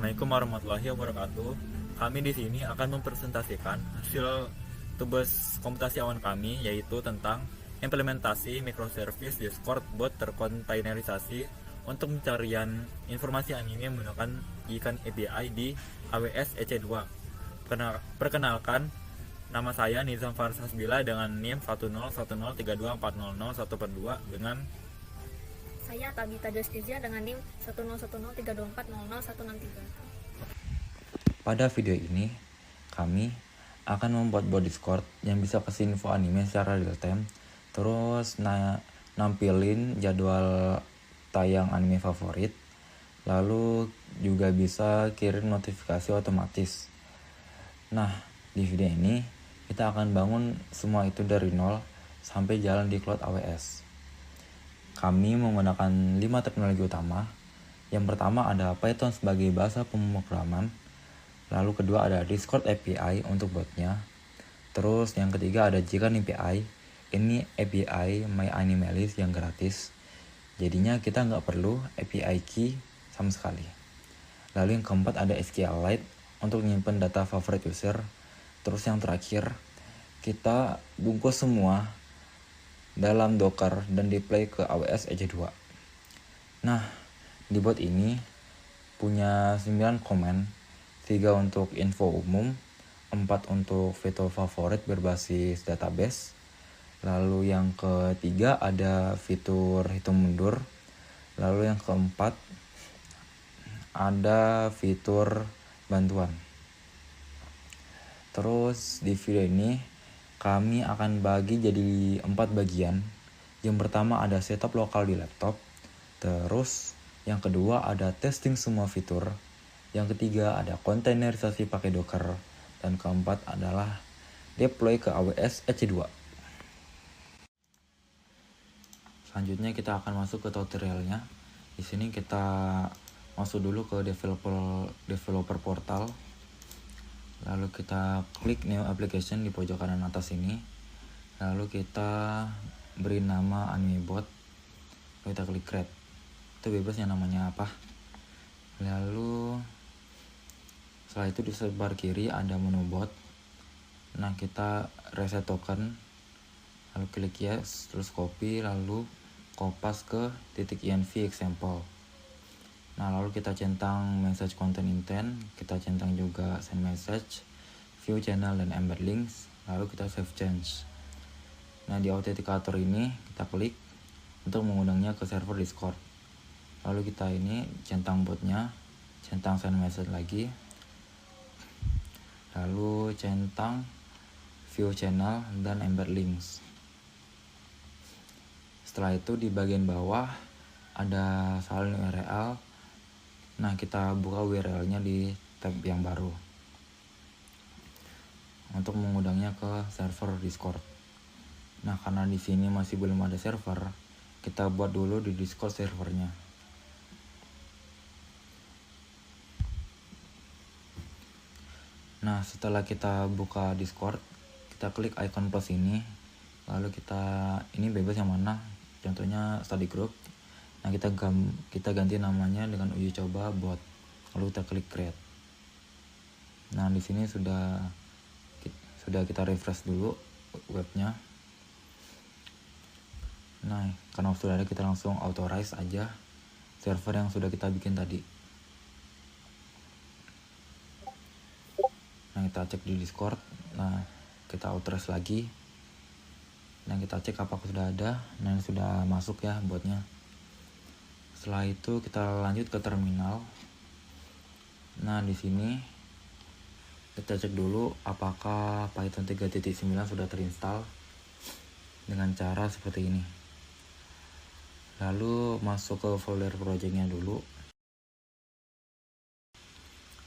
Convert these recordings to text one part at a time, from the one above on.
Assalamualaikum warahmatullahi wabarakatuh. Kami di sini akan mempresentasikan hasil tugas komputasi awan kami, yaitu tentang implementasi microservice Discord bot terkontainerisasi untuk pencarian informasi anime menggunakan ikan API di AWS EC2. Perkenalkan, nama saya Nizam Farsasbila dengan NIM 101032400 dengan Saya Tabita Justizia dengan NIM 1010324000163. Pada video ini, kami akan membuat bot Discord yang bisa kasih info anime secara real time, terus nampilin jadwal tayang anime favorit, lalu juga bisa kirim notifikasi otomatis. Nah, di video ini kita akan bangun semua itu dari nol sampai jalan di cloud AWS. Kami menggunakan 5 teknologi utama. Yang pertama ada Python sebagai bahasa pemrograman. Lalu kedua ada Discord API untuk botnya. Terus yang ketiga ada Jikan API. Ini API MyAnimeList yang gratis. Jadinya kita nggak perlu API key sama sekali. Lalu yang keempat ada SQLite untuk nyimpen data favorit user. Terus yang terakhir kita bungkus semua dalam Docker dan deploy ke AWS EC2. Nah, di bot ini punya 9 komen. 3 untuk info umum, 4 untuk fitur favorit berbasis database. Lalu yang ketiga ada fitur hitung mundur. Lalu yang keempat ada fitur bantuan. Terus di video ini kami akan bagi jadi 4 bagian. Yang pertama ada setup lokal di laptop. Terus yang kedua ada testing semua fitur. Yang ketiga ada kontainerisasi pakai Docker. Dan keempat adalah deploy ke AWS EC2. Selanjutnya kita akan masuk ke tutorialnya. Di sini kita masuk dulu ke developer portal. Lalu kita klik new application di pojok kanan atas ini. Lalu kita beri nama AnimeBot. Lalu kita klik create. Itu bebasnya namanya apa. Lalu setelah itu di sebelah kiri ada menu bot. Nah, kita reset token. Lalu klik yes, terus copy, lalu kopas ke .env example. Nah, lalu kita centang message content intent, kita centang juga send message, view channel dan embed links, lalu kita save change. Nah, di autenticator ini kita klik untuk mengundangnya ke server Discord. Lalu kita ini centang botnya, centang send message lagi, lalu centang view channel dan embed links. Setelah itu di bagian bawah ada salin URL. Nah, kita buka URL-nya di tab yang baru untuk mengundangnya ke server Discord. Nah, karena di sini masih belum ada server, kita buat dulu di Discord servernya. Nah, setelah kita buka Discord, kita klik icon plus ini. Lalu ini bebas yang mana? Contohnya study group. Nah, kita ganti namanya dengan uji coba bot. Lalu kita klik create. Nah, di sini sudah kita refresh dulu webnya. Nah, karena sudah ada, kita langsung authorize aja server yang sudah kita bikin tadi. Nah, kita cek di Discord. Nah, kita authorize lagi. Nah, kita cek apakah sudah ada. Nah, ini sudah masuk ya botnya. Setelah itu kita lanjut ke terminal. Nah, di sini kita cek dulu apakah Python 3.9 sudah terinstall dengan cara seperti ini. Lalu masuk ke folder projectnya dulu.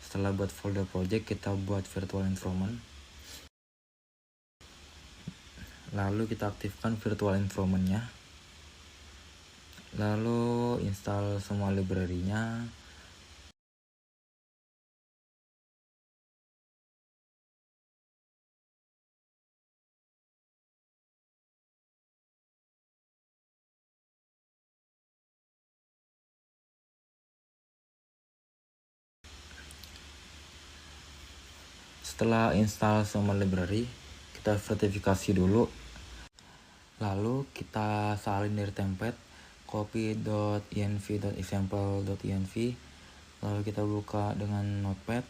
Setelah buat folder project, kita buat virtual environment. Lalu kita aktifkan virtual environment-nya. Lalu install semua library-nya. Setelah install semua library, kita verifikasi dulu. Lalu kita salin dari template copy.env.example.env. Lalu kita buka dengan notepad.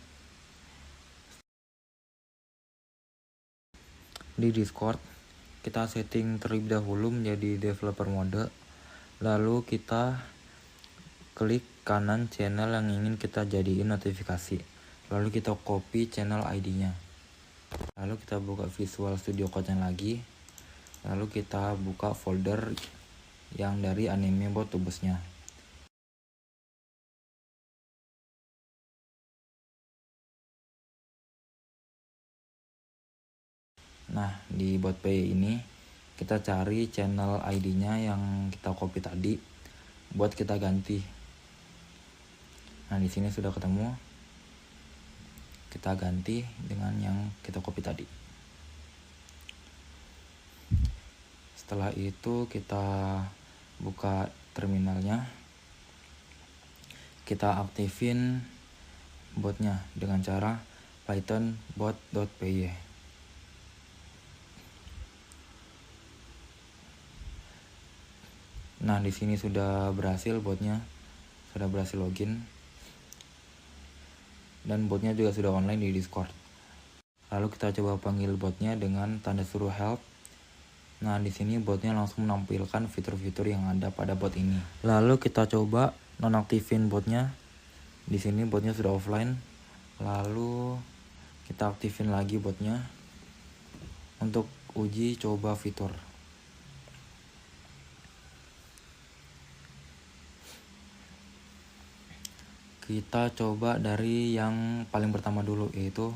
Di Discord, kita setting terlebih dahulu menjadi developer mode. Lalu kita klik kanan channel yang ingin kita jadiin notifikasi. Lalu kita copy channel ID-nya. Lalu kita buka Visual Studio Code lagi. Lalu kita buka folder yang dari anime bot tubusnya. Nah, di botpay ini kita cari channel ID-nya yang kita copy tadi buat kita ganti. Nah, di sini sudah ketemu. Kita ganti dengan yang kita copy tadi. Setelah itu kita buka terminalnya. Kita aktifin botnya dengan cara python bot.py. Nah, di sini sudah berhasil botnya, sudah berhasil login, dan botnya juga sudah online di Discord. Lalu kita coba panggil botnya dengan tanda seru help. Nah, di sini botnya langsung menampilkan fitur-fitur yang ada pada bot ini. Lalu kita coba nonaktifin botnya. Di sini botnya sudah offline. Lalu kita aktifin lagi botnya untuk uji coba fitur. Kita coba dari yang paling pertama dulu, yaitu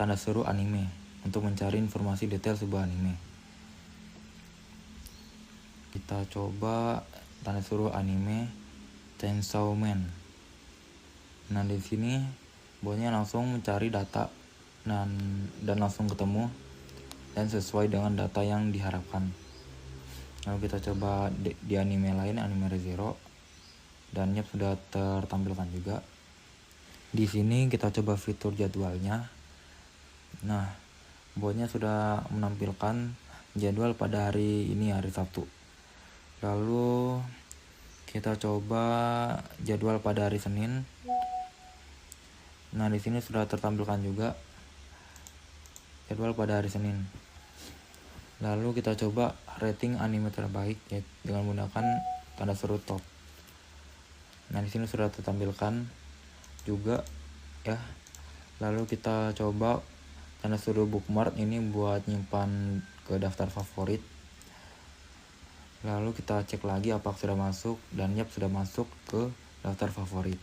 tanda seru anime untuk mencari informasi detail sebuah anime. Kita coba tanda seru anime Chainsaw Man. Nah, di sini botnya langsung mencari data dan langsung ketemu dan sesuai dengan data yang diharapkan. Lalu kita coba di anime lain, anime ReZero. Dan sudah tertampilkan juga. Di sini kita coba fitur jadwalnya. Nah, botnya sudah menampilkan jadwal pada hari ini, hari Sabtu. Lalu kita coba jadwal pada hari Senin. Nah, di sini sudah tertampilkan juga jadwal pada hari Senin. Lalu kita coba rating anime terbaik dengan menggunakan tanda seru top. Nah, di sini sudah tertampilkan juga ya. Lalu kita coba tanda seru bookmark ini buat nyimpan ke daftar favorit. Lalu kita cek lagi apakah sudah masuk, dan sudah masuk ke daftar favorit.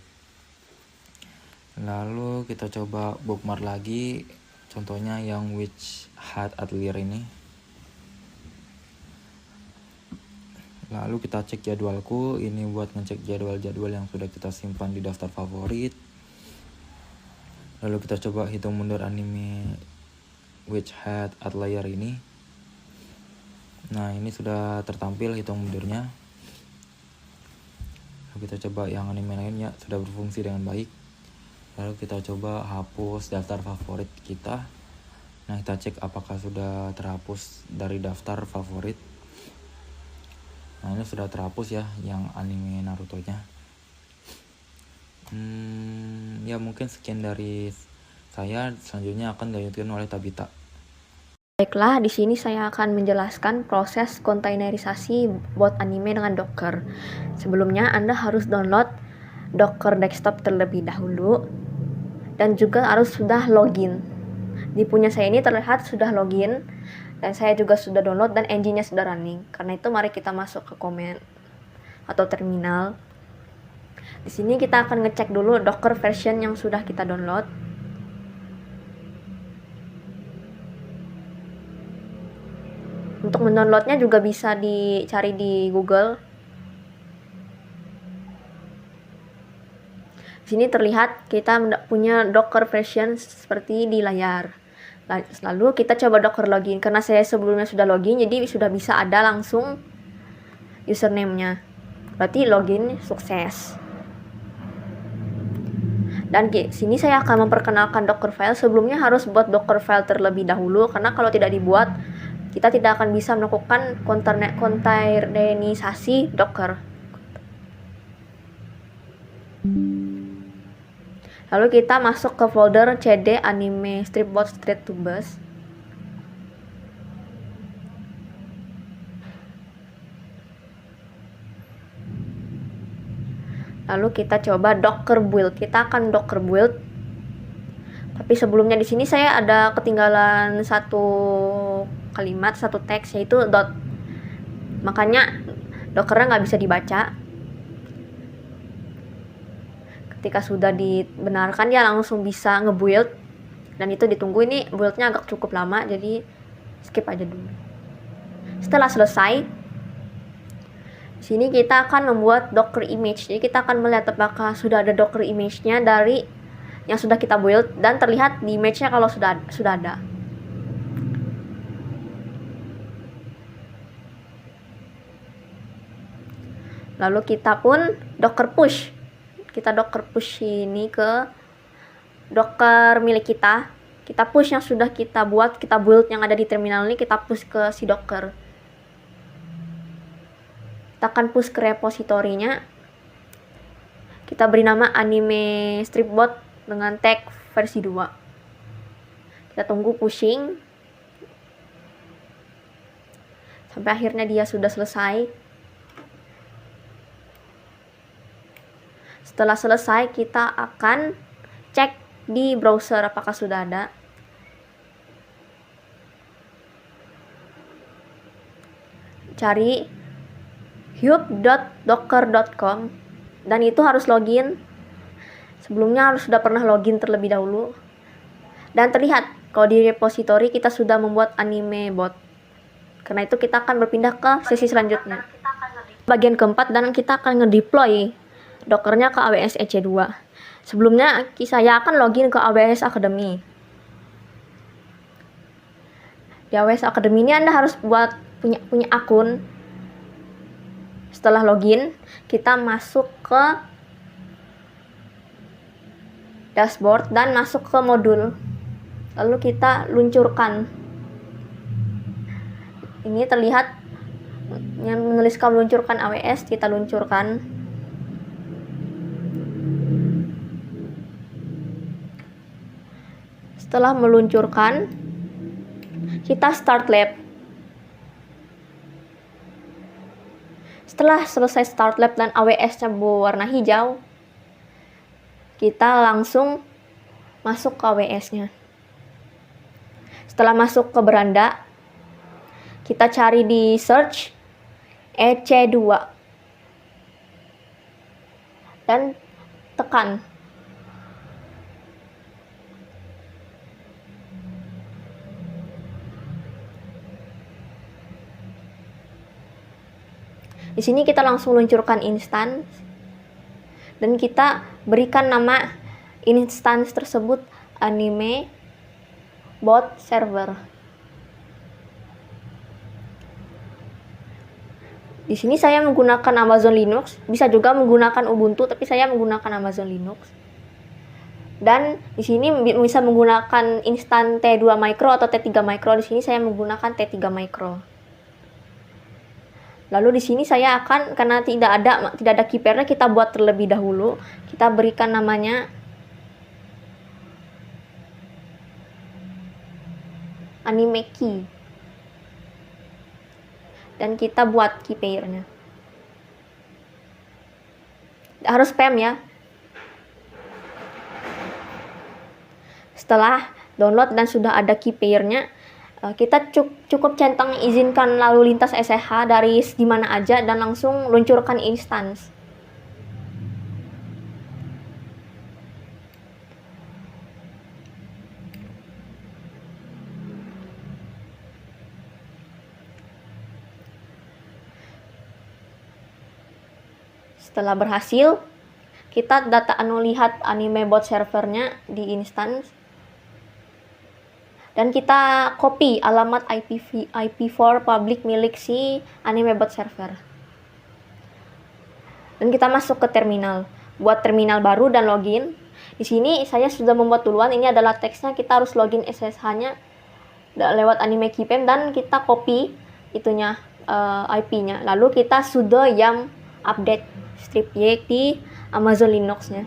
Lalu kita coba bookmark lagi, contohnya yang Witch Hat Atelier ini. Lalu kita cek jadwalku, ini buat ngecek jadwal-jadwal yang sudah kita simpan di daftar favorit. Lalu kita coba hitung mundur anime Witch Hat Atelier ini. Nah, ini sudah tertampil hitung mundurnya. Lalu kita coba yang anime lainnya sudah berfungsi dengan baik. Lalu kita coba hapus daftar favorit kita. Nah, kita cek apakah sudah terhapus dari daftar favorit. Nah, ini sudah terhapus ya yang anime Naruto-nya. Ya mungkin sekian dari saya. Selanjutnya akan dilanjutkan oleh Tabita. Baiklah, di sini saya akan menjelaskan proses kontainerisasi bot anime dengan Docker. Sebelumnya Anda harus download Docker desktop terlebih dahulu dan juga harus sudah login. Di punya saya ini terlihat sudah login. Dan saya juga sudah download dan engine-nya sudah running. Karena itu mari kita masuk ke komen atau terminal. Di sini kita akan ngecek dulu Docker version yang sudah kita download. Untuk mendownloadnya juga bisa dicari di Google. Di sini terlihat kita punya Docker version seperti di layar. Lalu kita coba Docker login. Karena saya sebelumnya sudah login, jadi sudah bisa ada langsung username-nya. Berarti login sukses. Dan di sini saya akan memperkenalkan Dockerfile. Sebelumnya harus buat Dockerfile terlebih dahulu, karena kalau tidak dibuat, kita tidak akan bisa melakukan kontainerisasi Docker. Lalu kita masuk ke folder cd anime stripbot straight to bus. Lalu kita coba docker build. Kita akan docker build. Tapi sebelumnya di sini saya ada ketinggalan satu kalimat, satu teks, yaitu dot. Makanya dockernya nggak bisa dibaca. Ketika sudah dibenarkan, dia langsung bisa ngebuild. Dan itu ditunggu, ini buildnya agak cukup lama, jadi skip aja dulu. Setelah selesai, sini kita akan membuat Docker image. Jadi kita akan melihat apakah sudah ada Docker image-nya dari yang sudah kita build, dan terlihat di image-nya kalau sudah ada. Lalu kita pun Docker push. Kita Docker push ini ke Docker milik kita. Kita push yang sudah kita buat, kita build yang ada di terminal ini, kita push ke si Docker. Kita akan push ke repositorinya. Kita beri nama anime stripbot dengan tag versi 2. Kita tunggu pushing sampai akhirnya dia sudah selesai. Setelah selesai, kita akan cek di browser apakah sudah ada. Cari hub.docker.com, dan itu harus login. Sebelumnya harus sudah pernah login terlebih dahulu. Dan terlihat kalau di repository kita sudah membuat anime bot. Karena itu kita akan berpindah ke sesi selanjutnya. Bagian keempat, dan kita akan ngedeploy Dockernya ke AWS EC2. Sebelumnya saya akan login ke AWS Academy. Di AWS Academy ini Anda harus punya akun. Setelah login, kita masuk ke dashboard dan masuk ke modul. Lalu kita luncurkan. Ini terlihat yang menuliskan meluncurkan AWS, kita luncurkan. Setelah meluncurkan, kita start lab. Setelah selesai start lab dan AWS-nya berwarna hijau, kita langsung masuk ke AWS-nya. Setelah masuk ke beranda, kita cari di search EC2 dan tekan. Di sini kita langsung luncurkan instance dan kita berikan nama instance tersebut anime bot server. Di sini saya menggunakan Amazon Linux, bisa juga menggunakan Ubuntu, tapi saya menggunakan Amazon Linux. Dan di sini bisa menggunakan instan T2 micro atau T3 micro. Di sini saya menggunakan T3 micro. Lalu di sini saya akan, karena tidak ada keypairnya, kita buat terlebih dahulu. Kita berikan namanya anime key. Dan kita buat keypairnya. Harus spam ya. Setelah download dan sudah ada keypairnya, kita cukup centang izinkan lalu lintas SSH dari di mana aja dan langsung luncurkan instance. Setelah berhasil, kita lihat anime bot servernya di instance. Dan kita copy alamat IP4 public milik si anime bot server. Dan kita masuk ke terminal. Buat terminal baru dan login. Di sini saya sudah membuat duluan, ini adalah teksnya, kita harus login SSH-nya lewat anime keypem dan kita copy itunya IP-nya. Lalu kita sudo yum update strip y di Amazon Linux-nya.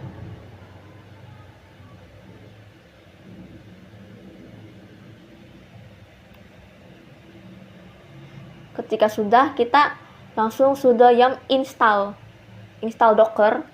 Ketika sudah, kita langsung sudo yum install Docker.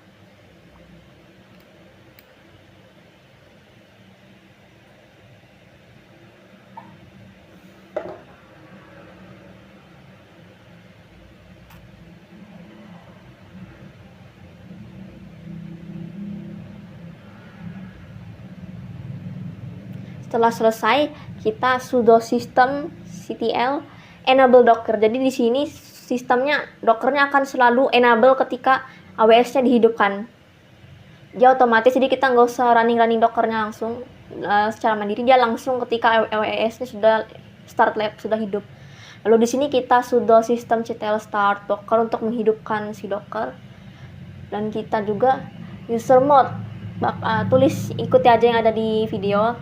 Setelah selesai, kita sudo systemctl enable docker. Jadi di sini sistemnya, dockernya akan selalu enable ketika AWS-nya dihidupkan. Dia otomatis, jadi kita nggak usah running dockernya langsung secara mandiri, dia langsung ketika AWS-nya sudah hidup. Lalu di sini kita sudo systemctl start docker untuk menghidupkan si docker. Dan kita juga user mode, tulis ikuti aja yang ada di video.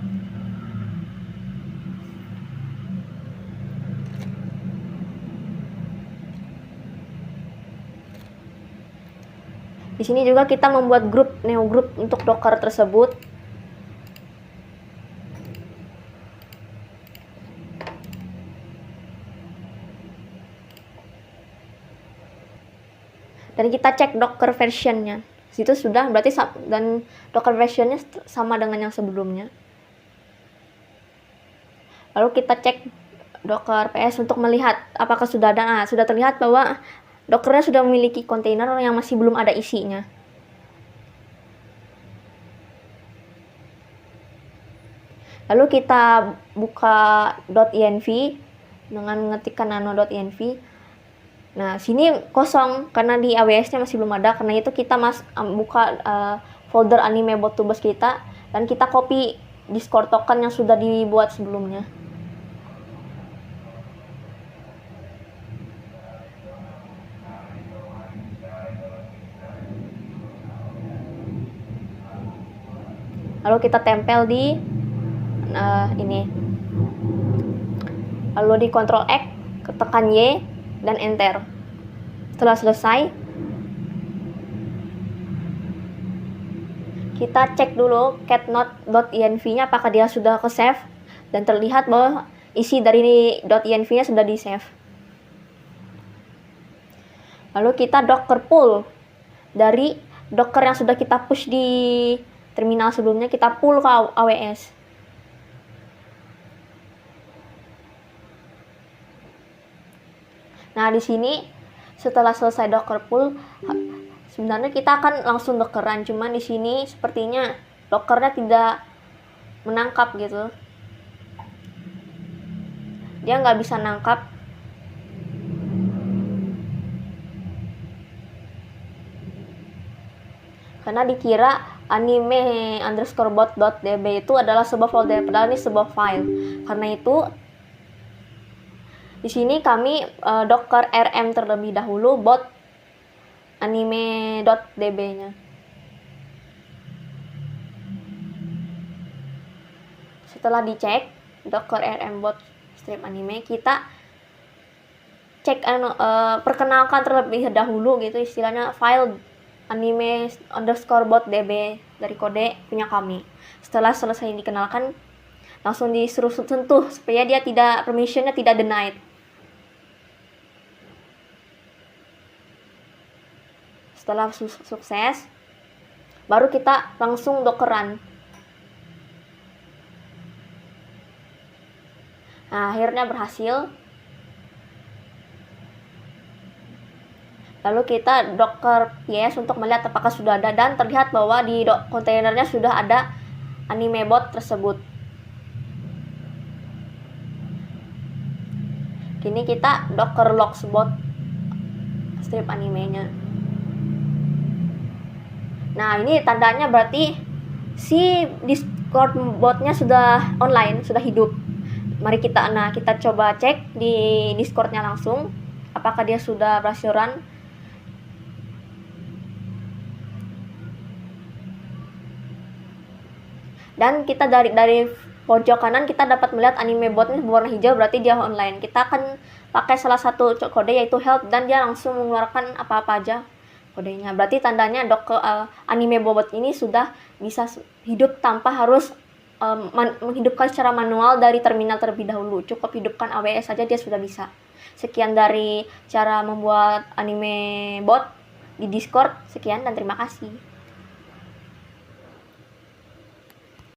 Di sini juga kita membuat new group untuk Docker tersebut. Dan kita cek Docker versionnya. Situ sudah, berarti dan Docker versionnya sama dengan yang sebelumnya. Lalu kita cek Docker PS untuk melihat apakah sudah ada. Nah, sudah terlihat bahwa Dockernya sudah memiliki kontainer yang masih belum ada isinya. Lalu kita buka .env dengan mengetikkan nano.env. Nah, sini kosong karena di AWS-nya masih belum ada. Karena itu kita buka folder anime bot2bus kita dan kita copy Discord token yang sudah dibuat sebelumnya. Lalu kita tempel di ini. Lalu di Ctrl X, tekan Y dan enter. Setelah selesai, kita cek dulu catnode.env-nya apakah dia sudah ke save, dan terlihat bahwa isi dari .env-nya sudah di save. Lalu kita docker pull dari docker yang sudah kita push di terminal sebelumnya, kita pull ke AWS. Nah, di sini setelah selesai docker pull, sebenarnya kita akan langsung dockeran, cuman di sini sepertinya dockernya tidak menangkap gitu. Dia nggak bisa nangkap. Karena dikira anime_bot.db itu adalah sebuah folder, padahal ini sebuah file. Karena itu di sini kami docker rm terlebih dahulu bot anime.db-nya. Setelah dicek docker rm bot strip anime, kita cek perkenalkan terlebih dahulu gitu, istilahnya file anime_bot.db dari kode punya kami. Setelah selesai dikenalkan, langsung disuruh sentuh supaya dia permissionnya tidak denied. Setelah sukses, baru kita langsung dockeran. Nah, akhirnya berhasil. Lalu kita docker ps untuk melihat apakah sudah ada, dan terlihat bahwa di kontainernya sudah ada anime bot tersebut. Kini kita docker logs bot strip animenya. Nah, ini tandanya berarti si Discord botnya sudah online, sudah hidup. Mari kita coba cek di Discordnya langsung apakah dia sudah berhasil run. Dan kita dari pojok kanan kita dapat melihat anime bot ini berwarna hijau, berarti dia online. Kita akan pakai salah satu kode yaitu help, dan dia langsung mengeluarkan apa-apa aja kodenya. Berarti tandanya anime bot ini sudah bisa hidup tanpa harus menghidupkan secara manual dari terminal terlebih dahulu. Cukup hidupkan AWS saja dia sudah bisa. Sekian dari cara membuat anime bot di Discord. Sekian dan terima kasih.